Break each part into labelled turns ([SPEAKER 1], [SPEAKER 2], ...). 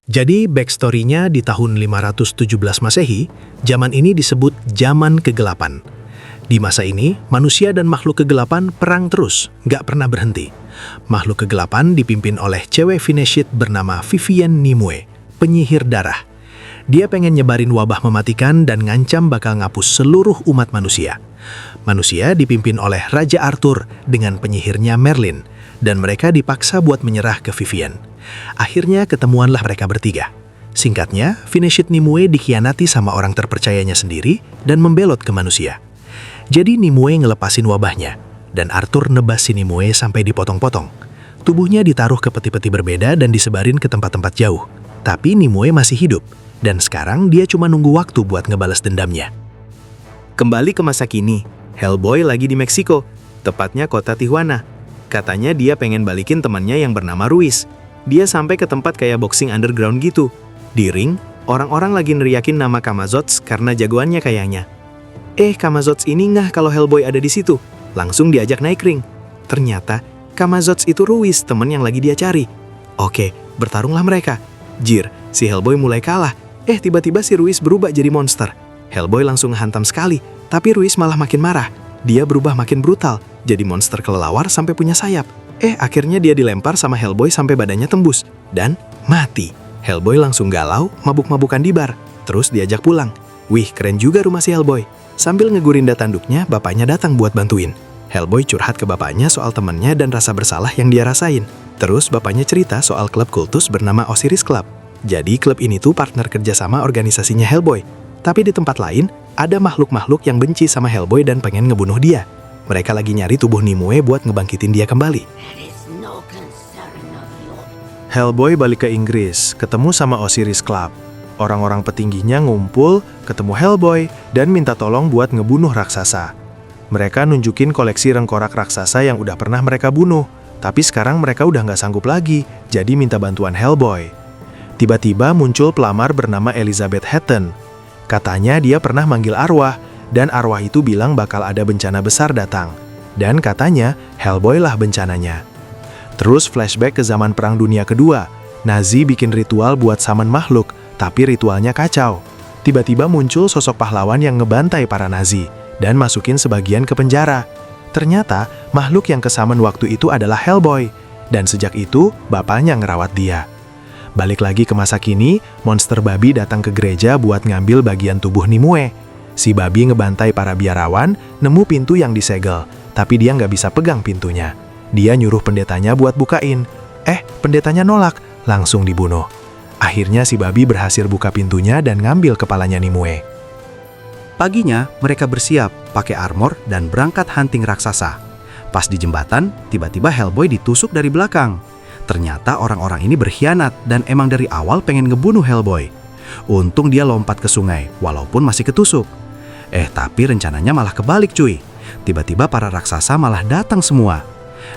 [SPEAKER 1] Jadi backstory-nya di tahun 517 Masehi, zaman ini disebut zaman kegelapan. Di masa ini, manusia dan makhluk kegelapan perang terus, nggak pernah berhenti. Makhluk kegelapan dipimpin oleh cewek Finneshit bernama Vivienne Nimue, penyihir darah. Dia pengen nyebarin wabah mematikan dan ngancam bakal ngapus seluruh umat manusia. Manusia dipimpin oleh Raja Arthur dengan penyihirnya Merlin, dan mereka dipaksa buat menyerah ke Vivienne. Akhirnya ketemuanlah mereka bertiga. Singkatnya, Finneshit Nimue dikhianati sama orang terpercayanya sendiri dan membelot ke manusia. Jadi Nimue ngelepasin wabahnya, dan Arthur nebas si Nimue sampai dipotong-potong. Tubuhnya ditaruh ke peti-peti berbeda dan disebarin ke tempat-tempat jauh. Tapi Nimue masih hidup, dan sekarang dia cuma nunggu waktu buat ngebalas dendamnya.
[SPEAKER 2] Kembali ke masa kini, Hellboy lagi di Meksiko, tepatnya kota Tijuana. Katanya dia pengen balikin temannya yang bernama Ruiz. Dia sampai ke tempat kayak boxing underground gitu. Di ring, orang-orang lagi neriakin nama Camazotz karena jagoannya kayaknya. Camazotz ini ngah kalau Hellboy ada di situ. Langsung diajak naik ring. Ternyata, Camazotz itu Ruiz, temen yang lagi dia cari. Oke, bertarunglah mereka. Jir, si Hellboy mulai kalah. Tiba-tiba si Ruiz berubah jadi monster. Hellboy langsung hantam sekali, tapi Ruiz malah makin marah. Dia berubah makin brutal, jadi monster kelelawar sampai punya sayap. Akhirnya dia dilempar sama Hellboy sampai badannya tembus. Dan mati. Hellboy langsung galau, mabuk-mabukan di bar. Terus diajak pulang. Wih, keren juga rumah si Hellboy. Sambil ngegurinda tanduknya, bapaknya datang buat bantuin. Hellboy curhat ke bapaknya soal temannya dan rasa bersalah yang dia rasain. Terus bapaknya cerita soal klub kultus bernama Osiris Club. Jadi klub ini tuh partner kerjasama organisasinya Hellboy. Tapi di tempat lain, ada makhluk-makhluk yang benci sama Hellboy dan pengen ngebunuh dia. Mereka lagi nyari tubuh Nimue buat ngebangkitin dia kembali.
[SPEAKER 3] Hellboy balik ke Inggris, ketemu sama Osiris Club. Orang-orang petingginya ngumpul, ketemu Hellboy, dan minta tolong buat ngebunuh raksasa. Mereka nunjukin koleksi rengkorak raksasa yang udah pernah mereka bunuh, tapi sekarang mereka udah nggak sanggup lagi, jadi minta bantuan Hellboy. Tiba-tiba muncul pelamar bernama Elizabeth Hatton. Katanya dia pernah manggil arwah, dan arwah itu bilang bakal ada bencana besar datang. Dan katanya Hellboy lah bencananya. Terus flashback ke zaman Perang Dunia Kedua. Nazi bikin ritual buat saman makhluk, tapi ritualnya kacau. Tiba-tiba muncul sosok pahlawan yang ngebantai para Nazi dan masukin sebagian ke penjara. Ternyata makhluk yang kesaman waktu itu adalah Hellboy, dan sejak itu bapaknya ngerawat dia. Balik lagi ke masa kini, monster babi datang ke gereja buat ngambil bagian tubuh Nimue. Si babi ngebantai para biarawan, nemu pintu yang disegel, tapi dia nggak bisa pegang pintunya. Dia nyuruh pendetanya buat bukain. Pendetanya nolak, langsung dibunuh. Akhirnya si babi berhasil buka pintunya dan ngambil kepalanya Nimue.
[SPEAKER 4] Paginya, mereka bersiap, pakai armor dan berangkat hunting raksasa. Pas di jembatan, tiba-tiba Hellboy ditusuk dari belakang. Ternyata orang-orang ini berkhianat dan emang dari awal pengen ngebunuh Hellboy. Untung dia lompat ke sungai, walaupun masih ketusuk. Tapi rencananya malah kebalik cuy. Tiba-tiba para raksasa malah datang semua.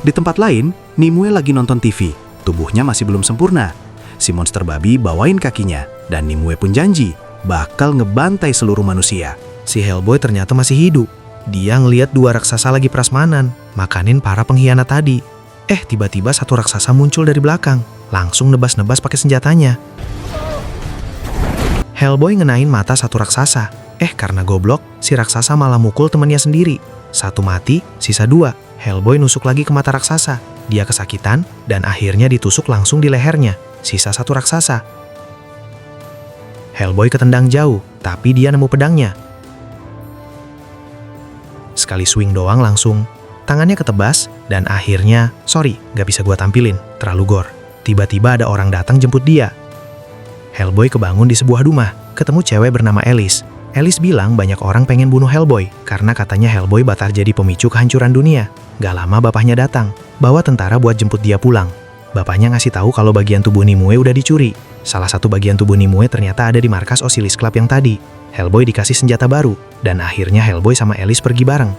[SPEAKER 4] Di tempat lain, Nimue lagi nonton TV. Tubuhnya masih belum sempurna. Si monster babi bawain kakinya, dan Nimue pun janji bakal ngebantai seluruh manusia.
[SPEAKER 1] Si Hellboy ternyata masih hidup. Dia ngeliat dua raksasa lagi prasmanan, makanin para pengkhianat tadi. Tiba-tiba satu raksasa muncul dari belakang, langsung nebas-nebas pakai senjatanya. Hellboy ngenain mata satu raksasa. Karena goblok, si raksasa malah mukul temannya sendiri. Satu mati, sisa dua. Hellboy nusuk lagi ke mata raksasa. Dia kesakitan, dan akhirnya ditusuk langsung di lehernya. Sisa satu raksasa. Hellboy ketendang jauh, tapi dia nemu pedangnya. Sekali swing doang langsung. Tangannya ketebas, dan akhirnya, gak bisa gua tampilin, terlalu gore. Tiba-tiba ada orang datang jemput dia. Hellboy kebangun di sebuah rumah, ketemu cewek bernama Alice. Alice bilang banyak orang pengen bunuh Hellboy, karena katanya Hellboy bakal jadi pemicu kehancuran dunia. Gak lama bapaknya datang, bawa tentara buat jemput dia pulang. Bapaknya ngasih tahu kalau bagian tubuh Nimue udah dicuri. Salah satu bagian tubuh Nimue ternyata ada di markas Osiris Club yang tadi. Hellboy dikasih senjata baru, dan akhirnya Hellboy sama Alice pergi bareng.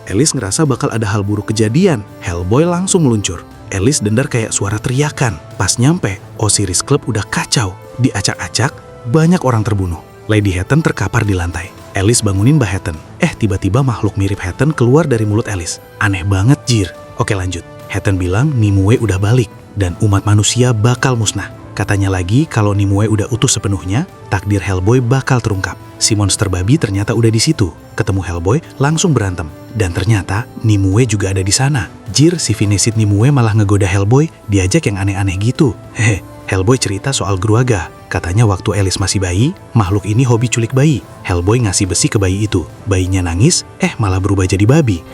[SPEAKER 5] Alice ngerasa bakal ada hal buruk kejadian. Hellboy langsung meluncur. Alice dengar kayak suara teriakan. Pas nyampe, Osiris Club udah kacau. Diacak-acak, banyak orang terbunuh. Lady Hatton terkapar di lantai. Alice bangunin Mbak Hatton. Tiba-tiba makhluk mirip Hatton keluar dari mulut Alice. Aneh banget, Jir. Oke lanjut. Hatton bilang Nimue udah balik, dan umat manusia bakal musnah. Katanya lagi kalau Nimue udah utuh sepenuhnya, takdir Hellboy bakal terungkap. Si monster babi ternyata udah di situ. Ketemu Hellboy, langsung berantem. Dan ternyata Nimue juga ada di sana. Jir, si Finesit Nimue malah ngegoda Hellboy, diajak yang aneh-aneh gitu. Hehe, Hellboy cerita soal Gruaga. Katanya waktu Alice masih bayi, makhluk ini hobi culik bayi. Hellboy ngasih besi ke bayi itu. Bayinya nangis, malah berubah jadi babi.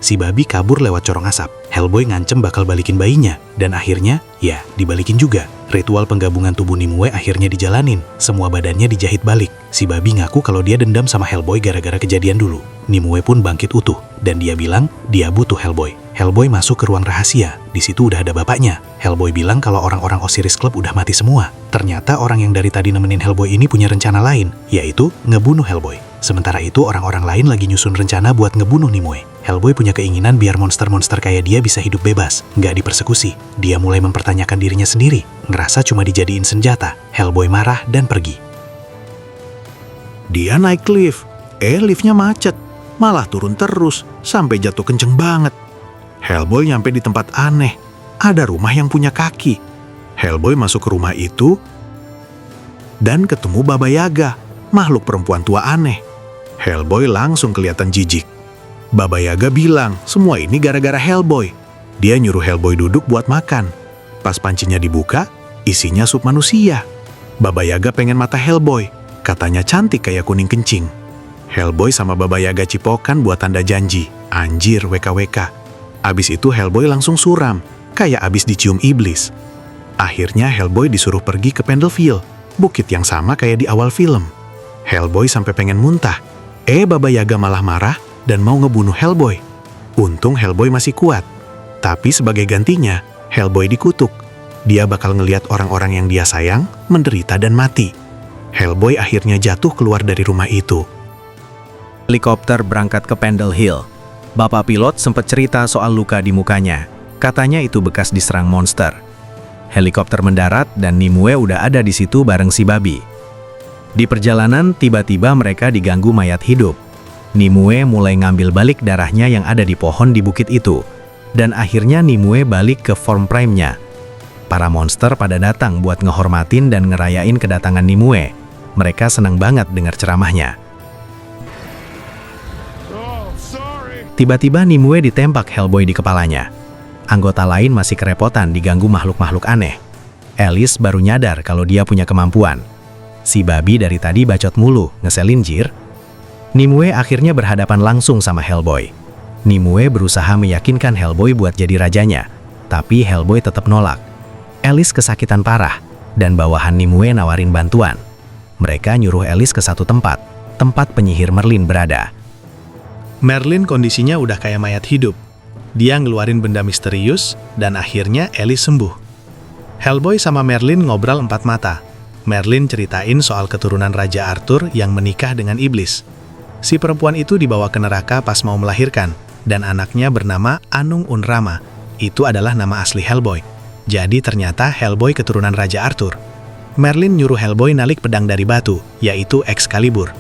[SPEAKER 5] Si babi kabur lewat corong asap. Hellboy ngancem bakal balikin bayinya. Dan akhirnya, ya, dibalikin juga. Ritual penggabungan tubuh Nimue akhirnya dijalanin. Semua badannya dijahit balik. Si babi ngaku kalau dia dendam sama Hellboy gara-gara kejadian dulu. Nimue pun bangkit utuh. Dan dia bilang, dia butuh Hellboy. Hellboy masuk ke ruang rahasia. Di situ udah ada bapaknya. Hellboy bilang kalau orang-orang Osiris Club udah mati semua. Ternyata orang yang dari tadi nemenin Hellboy ini punya rencana lain, yaitu ngebunuh Hellboy. Sementara itu orang-orang lain lagi nyusun rencana buat ngebunuh Nimue. Hellboy punya keinginan biar monster-monster kayak dia bisa hidup bebas, nggak dipersekusi. Dia mulai mempertanyakan dirinya sendiri, ngerasa cuma dijadiin senjata. Hellboy marah dan pergi.
[SPEAKER 3] Dia naik lift. Liftnya macet. Malah turun terus, sampai jatuh kenceng banget. Hellboy nyampe di tempat aneh. Ada rumah yang punya kaki. Hellboy masuk ke rumah itu dan ketemu Baba Yaga, makhluk perempuan tua aneh. Hellboy langsung kelihatan jijik. Baba Yaga bilang semua ini gara-gara Hellboy. Dia nyuruh Hellboy duduk buat makan. Pas pancinya dibuka, isinya sup manusia. Baba Yaga pengen mata Hellboy. Katanya cantik kayak kuning kencing. Hellboy sama Baba Yaga cipokan buat tanda janji. Anjir, WKWK. Abis itu Hellboy langsung suram, kayak abis dicium iblis. Akhirnya Hellboy disuruh pergi ke Pendelfield, bukit yang sama kayak di awal film. Hellboy sampai pengen muntah. Baba Yaga malah marah dan mau ngebunuh Hellboy. Untung Hellboy masih kuat. Tapi sebagai gantinya, Hellboy dikutuk. Dia bakal ngelihat orang-orang yang dia sayang menderita dan mati. Hellboy akhirnya jatuh keluar dari rumah itu.
[SPEAKER 2] Helikopter berangkat ke Pendle Hill. Bapak pilot sempat cerita soal luka di mukanya. Katanya itu bekas diserang monster. Helikopter mendarat dan Nimue udah ada di situ bareng si babi. Di perjalanan, tiba-tiba mereka diganggu mayat hidup. Nimue mulai ngambil balik darahnya yang ada di pohon di bukit itu. Dan akhirnya Nimue balik ke form prime-nya. Para monster pada datang buat ngehormatin dan ngerayain kedatangan Nimue. Mereka senang banget dengar ceramahnya. Tiba-tiba Nimue ditembak Hellboy di kepalanya. Anggota lain masih kerepotan diganggu makhluk-makhluk aneh. Alice baru nyadar kalau dia punya kemampuan. Si babi dari tadi bacot mulu, ngeselin Jir. Nimue akhirnya berhadapan langsung sama Hellboy. Nimue berusaha meyakinkan Hellboy buat jadi rajanya, tapi Hellboy tetap nolak. Alice kesakitan parah, dan bawahan Nimue nawarin bantuan. Mereka nyuruh Alice ke satu tempat penyihir Merlin berada.
[SPEAKER 1] Merlin kondisinya udah kayak mayat hidup. Dia ngeluarin benda misterius, dan akhirnya Alice sembuh. Hellboy sama Merlin ngobrol empat mata. Merlin ceritain soal keturunan Raja Arthur yang menikah dengan iblis. Si perempuan itu dibawa ke neraka pas mau melahirkan, dan anaknya bernama Anung Unrama. Itu adalah nama asli Hellboy. Jadi ternyata Hellboy keturunan Raja Arthur. Merlin nyuruh Hellboy nalik pedang dari batu, yaitu Excalibur.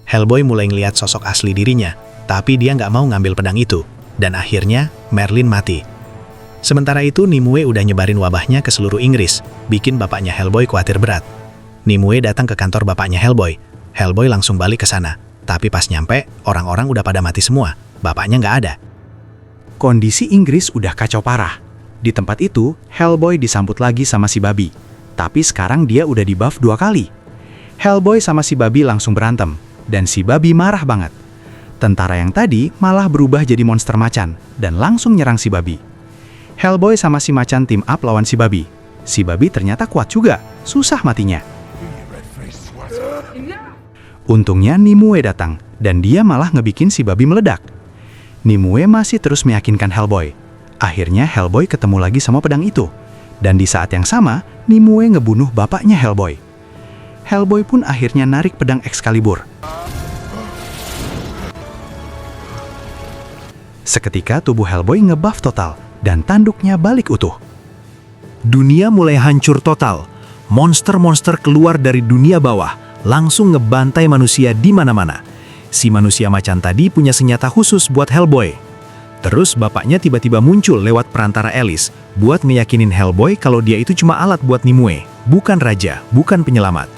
[SPEAKER 1] Hellboy mulai ngeliat sosok asli dirinya, tapi dia nggak mau ngambil pedang itu. Dan akhirnya, Merlin mati. Sementara itu, Nimue udah nyebarin wabahnya ke seluruh Inggris, bikin bapaknya Hellboy khawatir berat. Nimue datang ke kantor bapaknya Hellboy. Hellboy langsung balik ke sana. Tapi pas nyampe, orang-orang udah pada mati semua. Bapaknya nggak ada.
[SPEAKER 4] Kondisi Inggris udah kacau parah. Di tempat itu, Hellboy disambut lagi sama si babi. Tapi sekarang dia udah di-buff 2 kali. Hellboy sama si babi langsung berantem. Dan si babi marah banget. Tentara yang tadi malah berubah jadi monster macan dan langsung nyerang si babi. Hellboy sama si macan team up lawan si babi. Si babi ternyata kuat juga, susah matinya. Untungnya Nimue datang, dan dia malah ngebikin si babi meledak. Nimue masih terus meyakinkan Hellboy. Akhirnya Hellboy ketemu lagi sama pedang itu. Dan di saat yang sama, Nimue ngebunuh bapaknya Hellboy. Hellboy pun akhirnya narik pedang Excalibur. Seketika tubuh Hellboy ngebuff total, dan tanduknya balik utuh.
[SPEAKER 3] Dunia mulai hancur total. Monster-monster keluar dari dunia bawah, langsung ngebantai manusia di mana-mana. Si manusia macan tadi punya senjata khusus buat Hellboy.
[SPEAKER 1] Terus bapaknya tiba-tiba muncul lewat perantara Alice, buat ngeyakinin Hellboy kalau dia itu cuma alat buat Nimue, bukan raja, bukan penyelamat.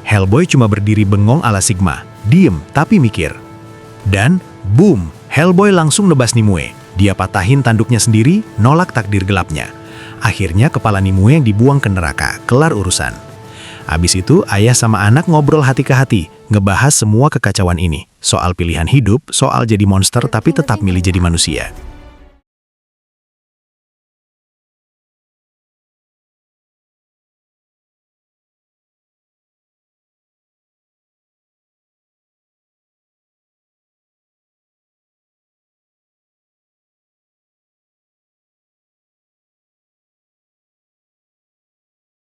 [SPEAKER 1] Hellboy cuma berdiri bengong ala Sigma, diem tapi mikir. Dan, boom, Hellboy langsung nebas Nimue. Dia patahin tanduknya sendiri, nolak takdir gelapnya. Akhirnya kepala Nimue yang dibuang ke neraka, kelar urusan. Abis itu, ayah sama anak ngobrol hati ke hati, ngebahas semua kekacauan ini. Soal pilihan hidup, soal jadi monster tapi tetap milih jadi manusia.